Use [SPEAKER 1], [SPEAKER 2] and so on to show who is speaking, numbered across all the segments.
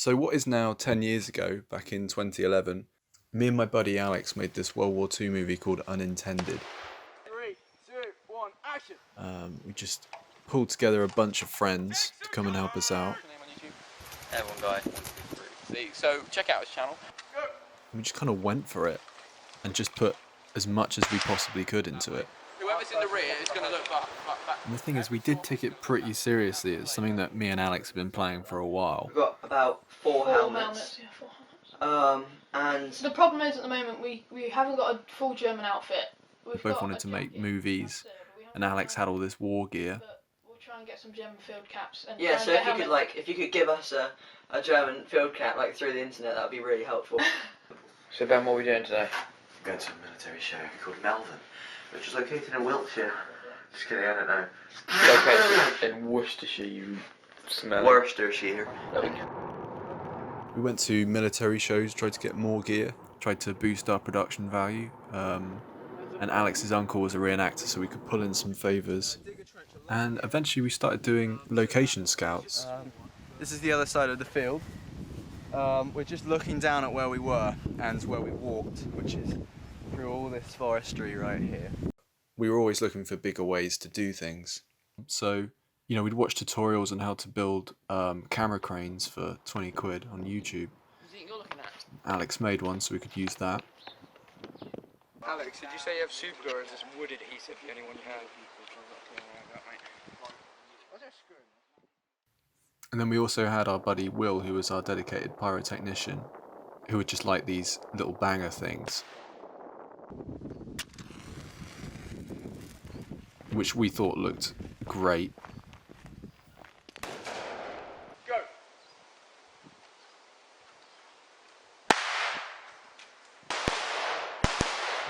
[SPEAKER 1] So what is now 10 years ago, back in 2011, me and my buddy Alex made this World War II movie called Unintended.
[SPEAKER 2] 3, 2, 1, action!
[SPEAKER 1] We just pulled together a bunch of friends to come and help us out.
[SPEAKER 3] Everyone guy. So check out his channel.
[SPEAKER 1] We just kind of went for it and just put as much as we possibly could into it.
[SPEAKER 3] Whoever's in the rear is going to look back.
[SPEAKER 1] And the thing is, we did take it pretty seriously. It's something that me and Alex have been playing for a while.
[SPEAKER 4] We've got about four helmets.
[SPEAKER 5] Yeah, 4 helmets.
[SPEAKER 4] And
[SPEAKER 5] The problem is at the moment we haven't got a full German outfit.
[SPEAKER 1] We both wanted to make movies, and Alex had all this war gear.
[SPEAKER 5] We'll try and get some German field caps. And
[SPEAKER 4] yeah,
[SPEAKER 5] try and
[SPEAKER 4] so
[SPEAKER 5] get
[SPEAKER 4] if you could give us a German field cap through the internet, that would be really helpful.
[SPEAKER 3] So Ben, what are we doing today?
[SPEAKER 6] Going to a military show called Melvin, which is located in Wiltshire. Just kidding, I don't know.
[SPEAKER 3] Located in Worcestershire, you smell.
[SPEAKER 4] Worcestershire.
[SPEAKER 3] There we go.
[SPEAKER 1] We went to military shows, tried to get more gear, tried to boost our production value. And Alex's uncle was a reenactor, so we could pull in some favours. And eventually we started doing location scouts.
[SPEAKER 2] This is the other side of the field. We're just looking down at where we were and where we walked, which is through all this forestry right here.
[SPEAKER 1] We were always looking for bigger ways to do things. So, we'd watch tutorials on how to build camera cranes for 20 quid on YouTube.
[SPEAKER 3] You're looking at?
[SPEAKER 1] Alex made one, so we could use that.
[SPEAKER 2] Alex, did you say you have super glue or is this wood adhesive the only one you have?
[SPEAKER 1] And then we also had our buddy Will, who was our dedicated pyrotechnician, who would just like these little banger things, which we thought looked great.
[SPEAKER 2] Go!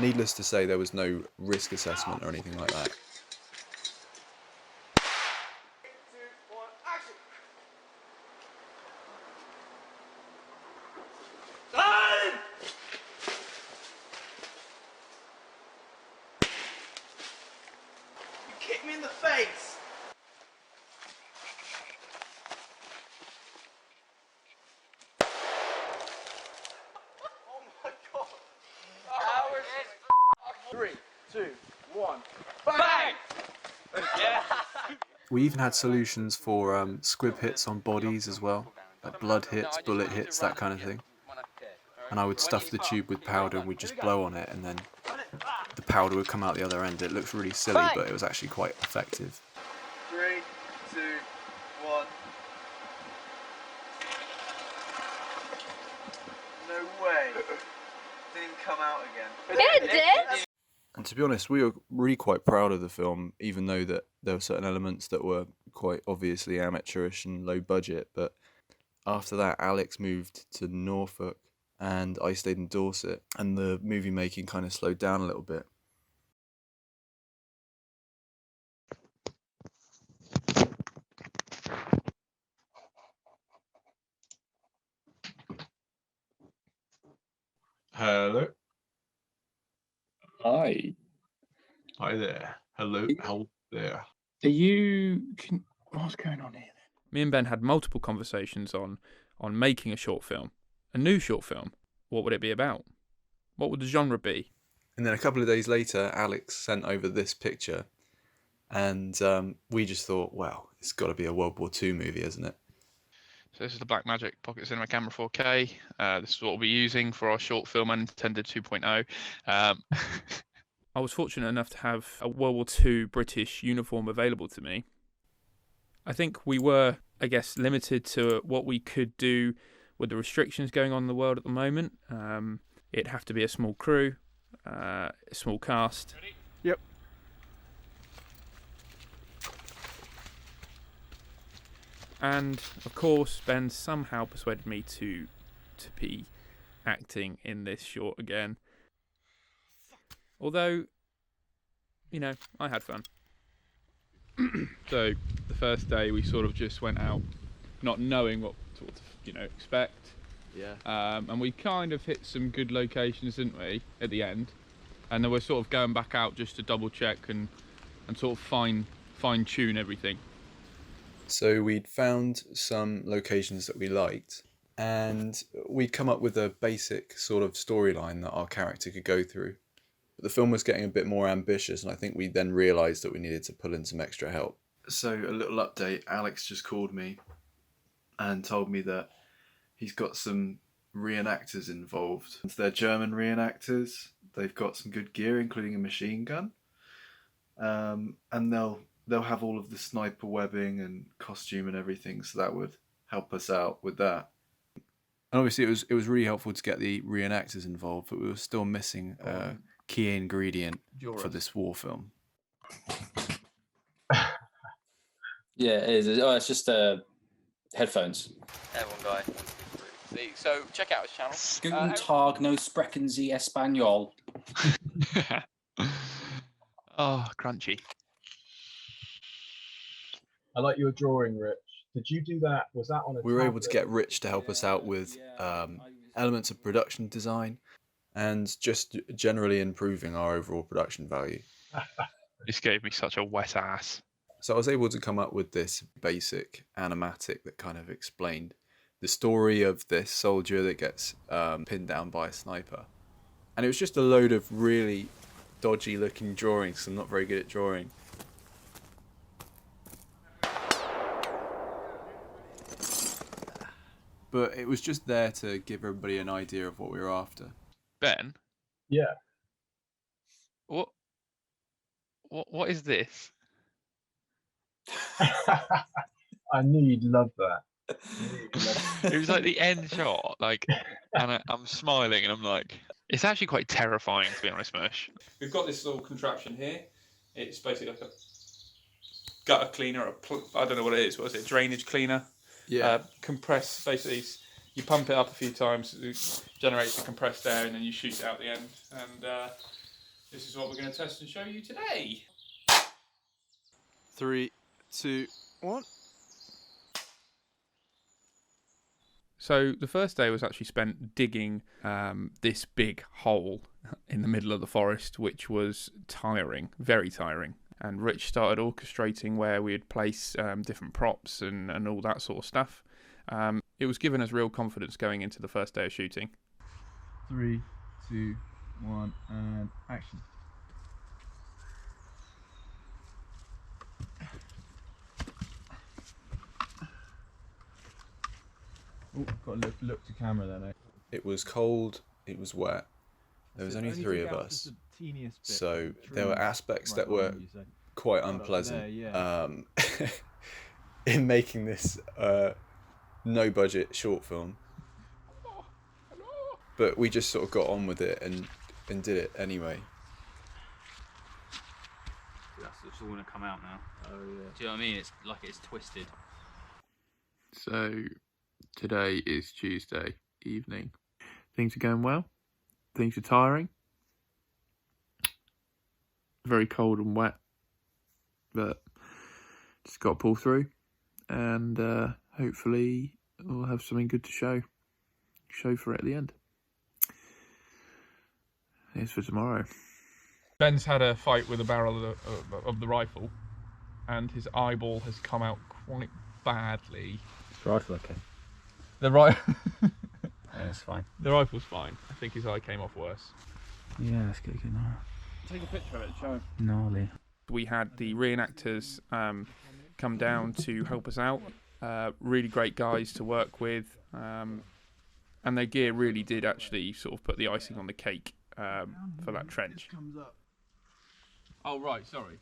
[SPEAKER 1] Needless to say, there was no risk assessment or anything like that.
[SPEAKER 2] 3, 2, 1, action! You kicked me in the face! Oh my god! 3, 2, 1, bang!
[SPEAKER 3] Yeah.
[SPEAKER 1] We even had solutions for squib hits on bodies as well, like blood hits, bullet hits, that kind of thing. And I would stuff the tube with powder and we'd just blow on it, and then the powder would come out the other end. It looks really silly, but it was actually quite effective.
[SPEAKER 2] 3, 2, 1. No way. Didn't even come out again.
[SPEAKER 5] It did.
[SPEAKER 1] And to be honest, we were really quite proud of the film, even though that there were certain elements that were quite obviously amateurish and low budget. But after that, Alex moved to Norfolk and I stayed in Dorset, and the movie making kind of slowed down a little bit.
[SPEAKER 7] Hello.
[SPEAKER 8] Hi.
[SPEAKER 7] Hi there. Hello. Hello there.
[SPEAKER 8] What's going on here?
[SPEAKER 9] Me and Ben had multiple conversations on making a short film, a new short film. What would it be about? What would the genre be?
[SPEAKER 1] And then a couple of days later, Alex sent over this picture, and we just thought, well, it's got to be a World War II movie, isn't it?
[SPEAKER 10] So this is the Blackmagic Pocket Cinema Camera 4K. This is what we'll be using for our short film Unintended 2.0.
[SPEAKER 9] I was fortunate enough to have a World War II British uniform available to me. I think we were, limited to what we could do with the restrictions going on in the world at the moment. It'd have to be a small crew, a small cast.
[SPEAKER 2] Ready? Yep.
[SPEAKER 9] And, of course, Ben somehow persuaded me to be acting in this short again. Although, I had fun. So, the first day we sort of just went out not knowing what to expect.
[SPEAKER 1] Yeah.
[SPEAKER 10] And we kind of hit some good locations, didn't we, at the end? And then we're sort of going back out just to double check and sort of fine tune everything.
[SPEAKER 1] So we'd found some locations that we liked, and we'd come up with a basic sort of storyline that our character could go through. But the film was getting a bit more ambitious, and I think we then realised that we needed to pull in some extra help. So a little update, Alex just called me and told me that he's got some reenactors involved. They're German reenactors. They've got some good gear, including a machine gun. And they'll have all of the sniper webbing and costume and everything, so that would help us out with that. And obviously it was really helpful to get the reenactors involved, but we were still missing a key ingredient for this war film.
[SPEAKER 3] Yeah, it is. Oh, it's just headphones.
[SPEAKER 8] One guy. See, so check out his channel.
[SPEAKER 3] Guten Tag, no sprechen Sie Espanol.
[SPEAKER 10] Oh, crunchy.
[SPEAKER 11] I like your drawing, Rich. Did you do that? Was that on a
[SPEAKER 1] We were able to
[SPEAKER 11] tablet?
[SPEAKER 1] get Rich to help us out with elements of production design and just generally improving our overall production value.
[SPEAKER 10] This gave me such a wet ass.
[SPEAKER 1] So I was able to come up with this basic animatic that kind of explained the story of this soldier that gets pinned down by a sniper. And it was just a load of really dodgy looking drawings, so I'm not very good at drawing. But it was just there to give everybody an idea of what we were after.
[SPEAKER 10] Ben?
[SPEAKER 11] Yeah.
[SPEAKER 10] What is this?
[SPEAKER 11] I knew you'd love that.
[SPEAKER 10] It was like the end shot, and I'm smiling, and I'm like, it's actually quite terrifying, to be honest, Mush. We've got this little contraption here. It's basically like a gutter cleaner, I don't know what it is. What is it? Drainage cleaner.
[SPEAKER 1] Yeah.
[SPEAKER 10] Compress, basically, you pump it up a few times, it generates the compressed air, and then you shoot it out the end. And this is what we're going to test and show you today.
[SPEAKER 1] 3, 2, 1.
[SPEAKER 9] So the first day was actually spent digging this big hole in the middle of the forest, which was tiring, very tiring. And Rich started orchestrating where we'd place different props and all that sort of stuff. It was giving us real confidence going into the first day of shooting.
[SPEAKER 11] 3, 2, 1, and action. Oh, got to look to camera then.
[SPEAKER 1] It was cold, it was wet. There was only 3 of us. So there were aspects that were quite unpleasant in making this no budget short film. But we just sort of got on with it and did it anyway.
[SPEAKER 3] That's all going to come out now. Oh, yeah. Do you know what I mean? It's like it's twisted.
[SPEAKER 10] So today is Tuesday evening. Things are going well. Things are tiring. Very cold and wet. But just got to pull through. And hopefully we'll have something good to show for it at the end. Here's for tomorrow. Ben's had a fight with a barrel of the rifle, and his eyeball has come out quite badly.
[SPEAKER 3] Is the rifle okay?
[SPEAKER 10] Yeah,
[SPEAKER 3] it's fine.
[SPEAKER 10] The rifle's fine. I think his eye came off worse.
[SPEAKER 3] Yeah, let's get a good now.
[SPEAKER 10] Take a picture of it, show him.
[SPEAKER 3] Gnarly.
[SPEAKER 9] We had the reenactors come down to help us out. Really great guys to work with. And their gear really did actually sort of put the icing on the cake for that trench.
[SPEAKER 10] Oh, right, sorry.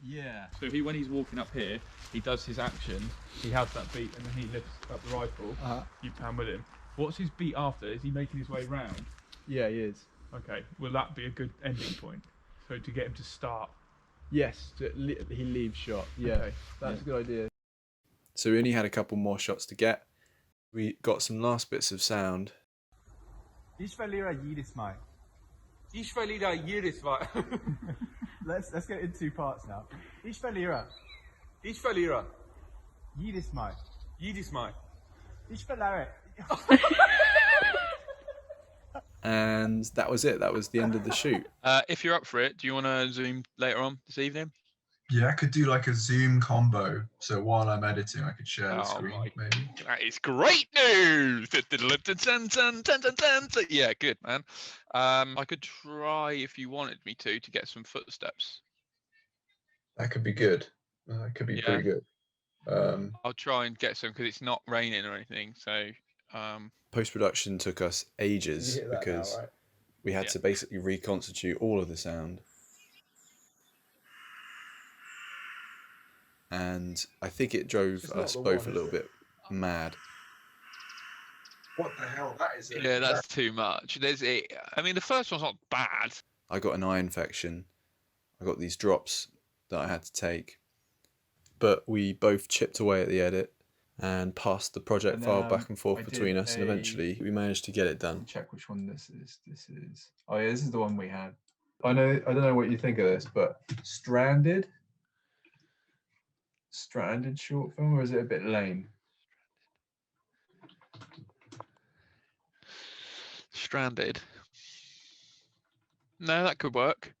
[SPEAKER 10] Yeah. So when he's walking up here, he does his action, he has that beat, and then he lifts up the rifle. You pan with him. What's his beat after? Is he making his way round?
[SPEAKER 11] Yeah, he is.
[SPEAKER 10] Okay, will that be a good ending point? So to get him to start?
[SPEAKER 11] Yes, he leaves shot. Yeah,
[SPEAKER 10] Okay.
[SPEAKER 11] That's a good idea.
[SPEAKER 1] So we only had a couple more shots to get. We got some last bits of sound.
[SPEAKER 11] Ich verliere jedes Mal.
[SPEAKER 10] Ich verliere jedes Mal.
[SPEAKER 11] Let's get it in 2 parts now. Ich verliere.
[SPEAKER 10] Ich verliere.
[SPEAKER 11] Jedes Mal.
[SPEAKER 10] Jedes Mal.
[SPEAKER 11] Ich verliere.
[SPEAKER 1] And that was it. That was the end of the shoot.
[SPEAKER 10] If you're up for it, do you want to Zoom later on this evening?
[SPEAKER 11] Yeah, I could do like a Zoom combo. So while I'm editing, I could share the screen, maybe.
[SPEAKER 10] That is great news! Yeah, good, man. I could try, if you wanted me to get some footsteps.
[SPEAKER 11] That could be good. That could be pretty good.
[SPEAKER 10] I'll try and get some because it's not raining or anything. So
[SPEAKER 1] Post-production took us ages because we had to basically reconstitute all of the sound. And I think it drove us both a little bit mad.
[SPEAKER 11] What the hell? That is
[SPEAKER 10] yeah, that's too much. I mean, the first one's not bad.
[SPEAKER 1] I got an eye infection. I got these drops that I had to take. But we both chipped away at the edit and passed the project file back and forth between us, and eventually we managed to get it done.
[SPEAKER 11] Check which one this is. Oh yeah, this is the one we had. I don't know what you think of this, but Stranded short film, or is it a bit lame?
[SPEAKER 10] Stranded. No, that could work.